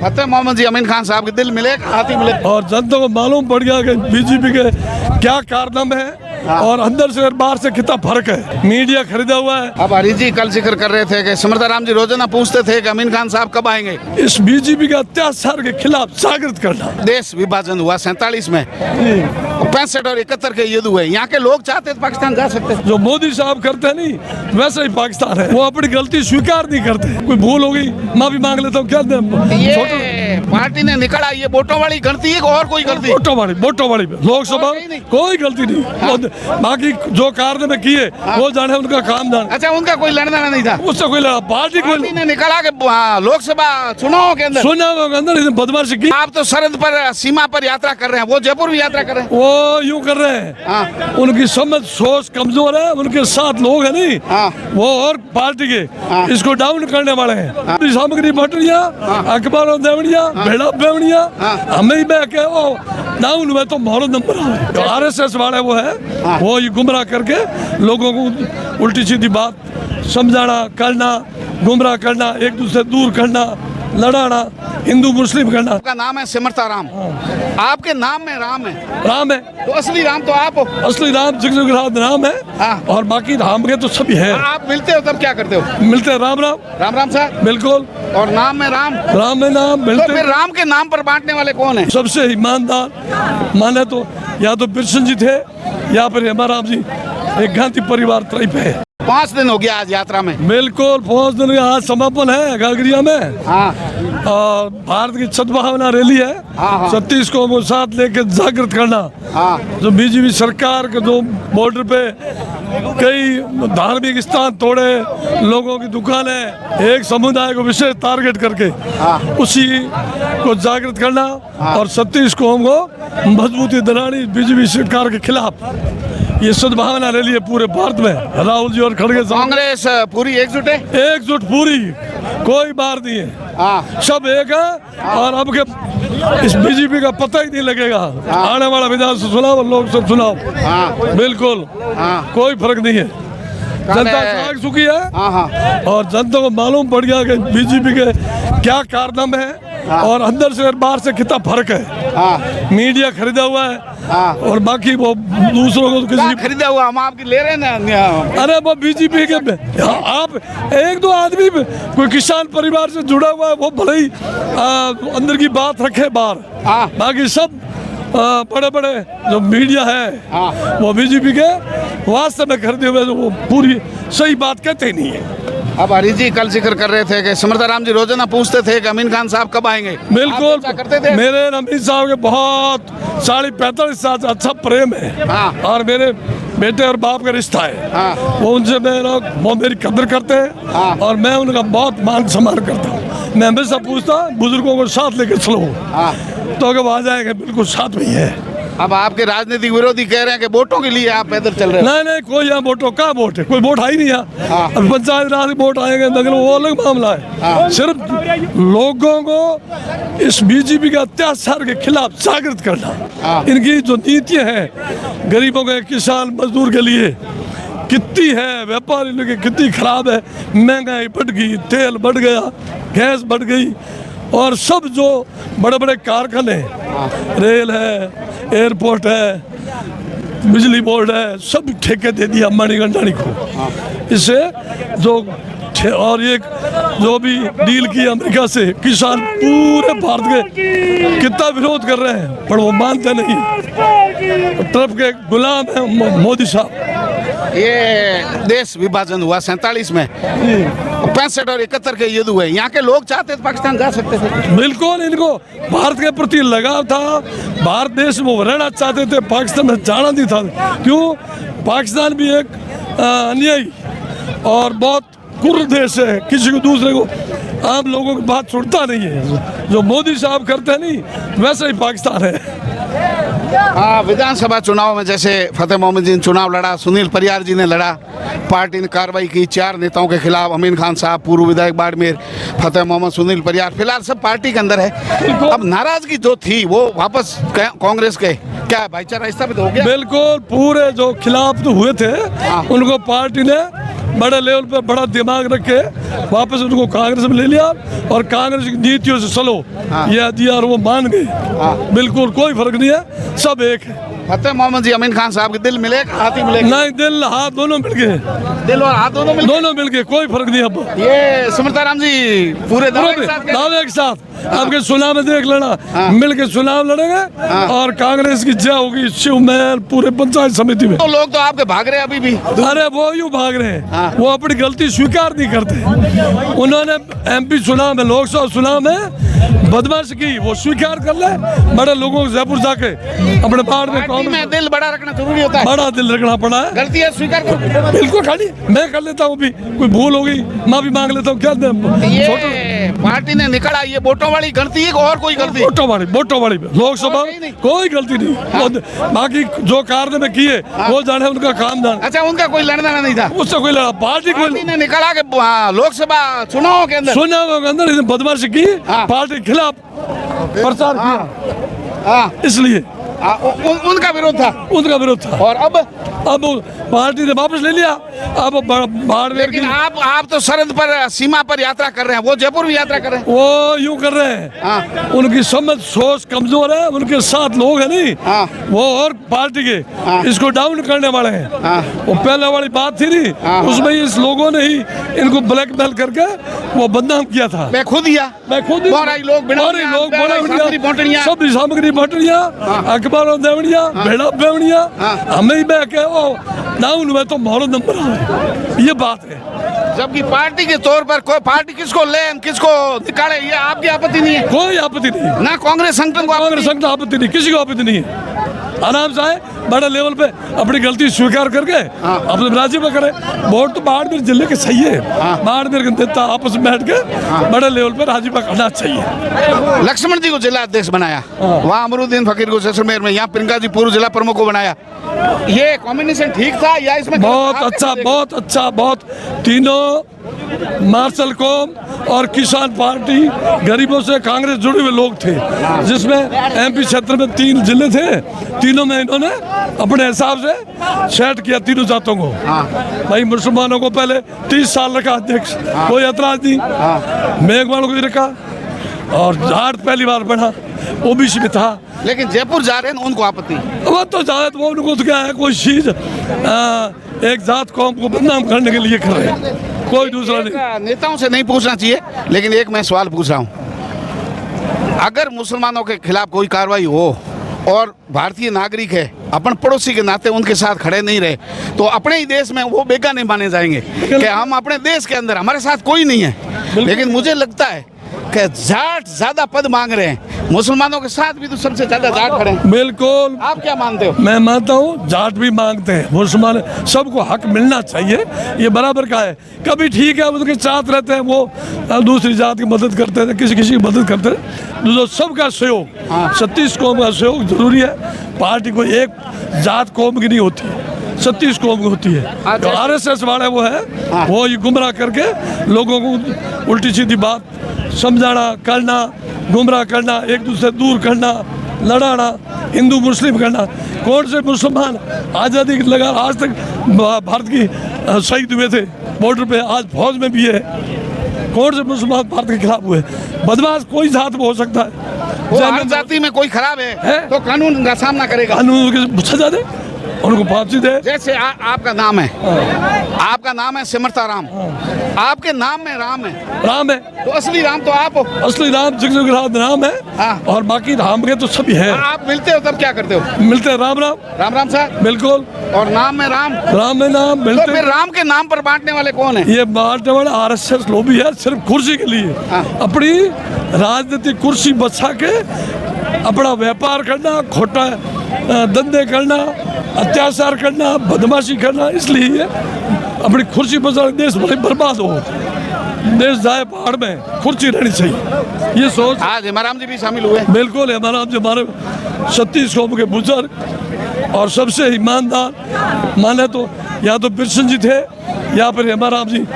फतेह मोहम्मद जी अमीन खान साहब के दिल मिले, हाथी मिले। और जनता को मालूम पड़ गया कि बीजेपी के क्या कारनामे है और अंदर से और बाहर से कितना फर्क है। मीडिया खरीदा हुआ है। अब हरीश जी कल जिक्र कर रहे थे कि सिमरता राम जी रोजाना पूछते थे कि अमीन खान साहब कब आएंगे। इस बीजेपी के अत्याचार के खिलाफ जागृत करना। देश विभाजन हुआ 47 में, 65 और 71 के युद्ध हुए। यहाँ के लोग चाहते थे पाकिस्तान जा सकते थे। जो मोदी साहब करते नहीं वैसे ही पाकिस्तान है। वो अपनी गलती स्वीकार नहीं करते। कोई भूल हो गई माफी मांग लेता हूँ, क्या ये पार्टी ने निकला, ये वोटों वाली गलती है और कोई गलती? वोटों वाली लोकसभा कोई गलती नहीं। बाकी जो कारनामे किए वो जाने, उनका काम जाने। अच्छा, उनका कोई लेना नहीं था उससे कोई लड़ा। पार्टी ने निकला कि लोकसभा चुनाव के अंदर बदमाशी की। आप तो सरहद पर, सीमा पर यात्रा कर रहे हैं, वो जयपुर भी यात्रा कर रहे हैं। वो यूं कर रहे हैं, उनकी समझ सोच कमजोर है। उनके साथ लोग है नहीं, वो और पार्टी के इसको डाउन करने वाले हैं। सामग्री बटरिया, अखबारों देवड़िया, भेड़ा बेवड़िया, हमें ही बहके वो डाउन हुए तो मोहर नंबर आए। RSS वाले वो है, वो ये गुमराह करके लोगों को उल्टी सीधी बात समझाना, करना, गुमराह करना, एक दूसरे दूर करना, लड़ाना, हिंदू मुस्लिम करना। आपका नाम है सिमरता राम, आपके नाम में राम है। राम है तो असली राम तो आप हो। असली राम जगजगराज राम है। और बाकी राम के तो सभी है। आप मिलते हो तब क्या करते हो? मिलते हैं राम राम राम राम साहब, बिल्कुल। और नाम में राम में नाम मिलते। तो फिर राम के नाम पर बांटने वाले कौन है? सबसे ईमानदार माने तो या तो बिरसन जी थे या फिर हेमाराम जी, एक गांधी परिवार टाइप है। 5 दिन हो गया आज यात्रा में। बिल्कुल 5 दिन का आज समापन है गागरिया में। और भारत की सद्भावना रैली है। 36 को वो साथ लेके जागृत करना। जो बीजेपी सरकार के जो बॉर्डर पे कई धार्मिक स्थान तोड़े, लोगों की दुकानें, एक समुदाय को विशेष टारगेट करके उसी को जागृत करना और 36 को हमको मजबूती दिलानी बीजेपी सरकार के खिलाफ। ये सद्भावना रैली है पूरे भारत में। राहुल जी और खड़गे कांग्रेस पूरी एकजुट है। एकजुट पूरी, कोई बार नहीं है, सब एक है। और अब के इस बीजेपी का पता ही नहीं लगेगा। आने वाला विधानसभा चुनाव और लोकसभा चुनाव बिल्कुल कोई फर्क नहीं है। जनता जाग चुकी है और जनता को मालूम पड़ गया कि बीजेपी के क्या कारनामे है और अंदर से और बाहर से कितना फर्क है। मीडिया खरीदा हुआ है और बाकी वो दूसरों को किसी खरीदा हुआ, हम आपकी ले रहे हैं ना। अरे वो बीजेपी के आप एक दो आदमी कोई किसान परिवार से जुड़ा हुआ है, वो भले ही अंदर की बात रखे बाहर। बाकी सब बड़े बड़े जो मीडिया है वो बीजेपी के वास्तव में खरीदे हुए, वो पूरी सही बात कहते ही नहीं है। अब हरीश जी कल जिक्र कर रहे थे कि सिमरता राम जी रोजाना पूछते थे कि अमीन खान साहब कब आएंगे। बिल्कुल करते थे। मेरे अमीन साहब के बहुत 40-45 साल अच्छा प्रेम है। और मेरे बेटे और बाप का रिश्ता है। वो उनसे वो मेरी कदर करते हैं और मैं उनका बहुत मान सम्मान करता हूँ। मैं हमेशा पूछता बुजुर्गों को साथ लेकर चलो तो अगर आ जाएंगे, बिल्कुल साथ में ही है। अब आपके राजनीतिक विरोधी कह रहे हैं कि वोटों के लिए आप पैदल चल रहे हैं। नहीं कोई यहाँ वोटों का वोट है, कोई वोट है ही नहीं यहाँ। अब पंचायत राज वोट आएंगे नगर, वो अलग मामला है। सिर्फ लोगों को इस बीजेपी के अत्याचार के खिलाफ जागृत करना। इनकी जो नीतियाँ हैं गरीबों के, किसान मजदूर के लिए कितनी है, व्यापारी लोग कितनी खराब है। महंगाई बढ़ गई, तेल बढ़ गया, गैस बढ़ गई और सब जो बड़े बड़े कारखाने, रेल है, एयरपोर्ट है, बिजली बोर्ड है, सब ठेके दे दिया अंबानी गंडानी को। इससे जो और एक जो भी डील की अमेरिका से, किसान पूरे भारत के कितना विरोध कर रहे हैं पर वो मानते नहीं। तरफ के गुलाम है मोदी साहब। ये देश विभाजन हुआ 47 में, 65 और 71 के युद्ध हुए। यहाँ के लोग चाहते थे पाकिस्तान जा सकते थे। बिल्कुल, इनको भारत के प्रति लगाव था, भारत देश में रहना चाहते थे, पाकिस्तान में जाना नहीं था। क्यों? पाकिस्तान भी एक अन्यायी और बहुत कुर्र देश है, किसी को दूसरे को आम लोगों की बात सुनता नहीं है। जो मोदी साहब करते हैं नहीं वैसे ही पाकिस्तान है। विधानसभा चुनाव में जैसे फतेह मोहम्मद जी ने चुनाव लड़ा, सुनील परियार जी ने लड़ा, पार्टी ने कार्रवाई की 4 नेताओं के खिलाफ। अमीन खान साहब, पूर्व विधायक बाड़मेर, फतेह मोहम्मद, सुनील परियार, फिलहाल सब पार्टी के अंदर है। अब नाराजगी जो थी वो वापस कांग्रेस के, क्या भाईचारा स्थापित हो गया? बिल्कुल, पूरे जो खिलाफ तो हुए थे उनको पार्टी ने बड़े लेवल पर बड़ा दिमाग रख के वापस उनको कांग्रेस में ले लिया और कांग्रेस की नीतियों से चलो ये दिया और वो मान गए। बिल्कुल कोई फर्क नहीं है, सब एक है। फतेह मोहम्मद जी अमीन खान साहब के दिल मिले, हाथ ही मिले? नहीं, दिल हाथ दोनों मिल गए, दिल और हाथ दोनों मिल गए, कोई फर्क नहीं। अब ये सुमृताराम जी पूरे दावे के साथ आपके चुनाव में देख लेना, मिल के चुनाव लड़ेंगे और कांग्रेस की जय होगी शिव महल पूरे पंचायत समिति में। तो लोग तो आपके भाग रहे हैं अभी भी। अरे वो यूँ भाग रहे हैं, वो अपनी गलती स्वीकार नहीं करते। उन्होंने एमपी चुनाव में, लोकसभा चुनाव में बदमाशी की, वो स्वीकार कर ले। बड़े लोगों को जयपुर जाके अपने बाढ़ में दिल बड़ा रखना जरूरी होता है, बड़ा दिल रखना पड़ा है। गलती है स्वीकार करो, बिल्कुल। खाली मैं कर लेता हूँ, भी कोई भूल हो गई माफी मांग लेता हूँ। क्या ये पार्टी ने निकाला, ये वोटों वाली गलती है और कोई गलती? वोटों वाली लोकसभा कोई गलती नहीं। बाकी जो कार्य में किए वो जाने, उनका काम जाने। अच्छा, उनका कोई लड़ना नहीं था? उससे कोई लड़ा, पार्टी ने निकाला कि लोकसभा चुनाव के अंदर बदमाशी की, पार्टी के खिलाफ प्रचार किया, इसलिए उनका विरोध था। और अब पार्टी ने वापस ले लिया। अब बाड़मेर की, आप तो सरहद पर, सीमा पर यात्रा कर रहे हैं, वो जयपुर भी यात्रा कर रहे हैं। वो यूं कर रहे हैं, उनकी समझ सोच कमजोर है, उनके साथ लोग हैं नहीं, वो और पार्टी के इसको डाउन करने वाले हैं। वो पहले वाली बात थी नहीं, उसमें इस लोगों ने ही इनको ब्लैकमेल करके वो बदनाम किया था। मैं खुद सब सामग्री बटनिया, अखबारों देवड़िया, भेड़ा बेवड़िया, हमें ही बह के डाउन में तो मोहर नंबर है, ये बात है। जबकि पार्टी के तौर पर कोई पार्टी किसको ले किसको निकाले, ये आपकी आपत्ति नहीं है? कोई आपत्ति नहीं, ना कांग्रेस संगठन को आपत्ति नहीं, किसी को आपत्ति नहीं है। आराम से आए, बड़े लेवल पे अपनी गलती स्वीकार करके अपने राज्य में करे। वोट तो बाड़मेर जिले के सही है, बाड़मेर के नेता आपस में बैठ के बड़े लेवल पे राज्य में करना चाहिए। लक्ष्मण जी को जिला अध्यक्ष बनाया, वहाँ अमरुद्दीन फकीर को जैसलमेर में, यहाँ प्रियंका जी पूर्व जिला प्रमुख को बनाया। ये कॉम्बिनेशन ठीक था या इसमें? बहुत अच्छा। तीनों मार्शल कौम और किसान पार्टी, गरीबों से कांग्रेस जुड़े हुए लोग थे, जिसमें एमपी क्षेत्र में 3 जिले थे, तीनों में इन्होंने अपने हिसाब से सेट किया तीनों जातों को। भाई मुसलमानों को पहले 30 साल रखा अध्यक्ष, कोई ऐतराज नहीं। मेघवालों को भी रखा और जाट पहली बार बढ़ा, ओबीसी में था। लेकिन जयपुर जा रहे हैं उनको आपत्ति? वो तो जात, वो उनको तो क्या है, कोई चीज एक जात कौम को बदनाम करने के लिए कर रहे हैं, कोई दूसरा नहीं। नेताओं से नहीं पूछना चाहिए, लेकिन एक मैं सवाल पूछ रहा हूँ, अगर मुसलमानों के खिलाफ कोई कार्रवाई हो और भारतीय नागरिक है, अपन पड़ोसी के नाते उनके साथ खड़े नहीं रहे, तो अपने ही देश में वो बेगाने माने जाएंगे कि हम अपने देश के अंदर, हमारे साथ कोई नहीं है। लेकिन मुझे लगता है कि जाट ज्यादा पद मांग रहे हैं, मुसलमानों के साथ भी तो सबसे ज्यादा जाट खड़े हैं। बिल्कुल, आप क्या मानते हो? मैं मानता हूँ जाट भी मांगते हैं, मुसलमान, सबको हक मिलना चाहिए, ये बराबर का है। कभी ठीक है उनके साथ रहते हैं, वो दूसरी जात की मदद करते हैं, किसी की मदद करते हैं, जो सबका सहयोग, 36 कौम का सहयोग जरूरी है। पार्टी को एक जात कौम की नहीं होती, 36 कौम की होती है। जो RSS वाले वो है, वो ये गुमराह करके लोगों को उल्टी सीधी बात समझाना, करना, गुमराह करना, एक दूसरे दूर करना, लड़ाना, हिंदू मुस्लिम करना। कौन से मुसलमान आज़ादी लगा आज तक भारत की शहीद हुए थे बॉर्डर पे, आज फौज में भी है? कौन से मुसलमान भारत के खिलाफ हुए? बदमाश कोई जात में हो सकता है, हर जाति में कोई खराब है तो कानून का सामना करेगा, कानून सजा दे, उनको फांसी दे। जैसे आपका नाम है, आपका नाम है सिमरताराम, आपके नाम में राम है, तो असली राम तो आप हो। असली राम जगजग राम है, और बाकी राम के तो सभी है। आप मिलते हो तब क्या करते हो? मिलते हैं राम साहब, बिल्कुल। और नाम में राम में नाम मिलते। तो फिर राम के नाम पर बांटने वाले कौन है? ये बांटने वाले RSS लोभी है, सिर्फ कुर्सी के लिए, अपनी राजनीतिक कुर्सी बचा के अपना व्यापार करना, खोटा धंधे करना, अत्याचार करना, बदमाशी करना, इसलिए अपनी कुर्सी बचा, देश भले बर्बाद हो, देश जाए पहाड़ में, कुर्सी रहनी चाहिए, ये सोच। आज हेमाराम जी भी शामिल हुए? बिल्कुल, हेमाराम जी हमारे 36 कौम के बुजुर्ग और सबसे ईमानदार माने तो या तो बिरसन जी थे या फिर हेमाराम जी,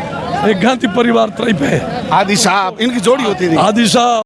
एक गांधी परिवार टाइप है। आदि साहब, इनकी जोड़ी होती थी। आदि साहब